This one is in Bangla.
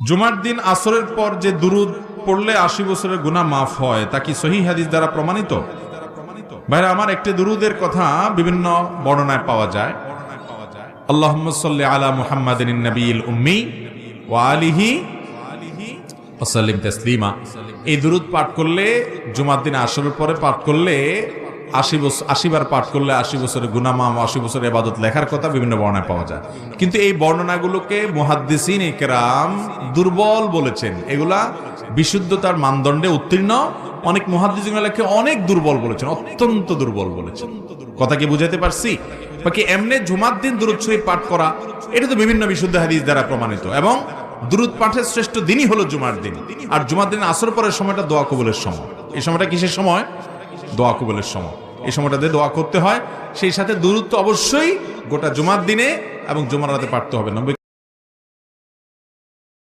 জুমার দিন আসরের পর যে দুরুদ পড়লে ৮০ বছরের গুনাহ মাফ হয় তা কি সহিহ হাদিস দ্বারা প্রমাণিত? ভাইরা আমার, একটি দুরুদের কথা বিভিন্ন বর্ণনায় পাওয়া যায়। আল্লাহুম্মা সাল্লি আলা মুহাম্মাদিন নবিয়িল উম্মি ওয়া আলিহি ওয়া সাল্লিম তাসলিমা। এই দুরুদ পাঠ করলে জুমার দিন আসরের পরে পাঠ করলে ৮০ বার পাঠ করলে ৮০ বছরের গুনাহ মাফ, ৮০ বছরের ইবাদত লেখার কথা বিভিন্ন বর্ণনায় পাওয়া যায়। কিন্তু এই বর্ণনাগুলোকে মুহাদ্দিসিন ইকরাম দুর্বল বলেছেন। এগুলা বিশুদ্ধতার মানদণ্ডে উত্তীর্ণ। অনেক মুহাদ্দিসিনকে অনেক দুর্বল বলেছেন, অত্যন্ত দুর্বল বলেছেন। কথা কি বুঝাতে পারছি? বাকি এমনি জুমার দিন দুরূদ শরীফ পাঠ করা, এটা তো বিভিন্ন বিশুদ্ধ হাদিস দ্বারা প্রমাণিত। এবং দুরূদ পাঠের শ্রেষ্ঠ দিনই হলো জুমার দিন। আর জুমার দিন আসর পরের সময়টা দোয়া কবুলের সময়। এই সময়টা কিসের সময়? দোয়া কবুলের সময়। এই সময়টাতে দোয়া করতে হয়। সেই সাথে দুরূদ তো অবশ্যই গোটা জুমার দিনে এবং জুমার রাতে পাঠতে হবে।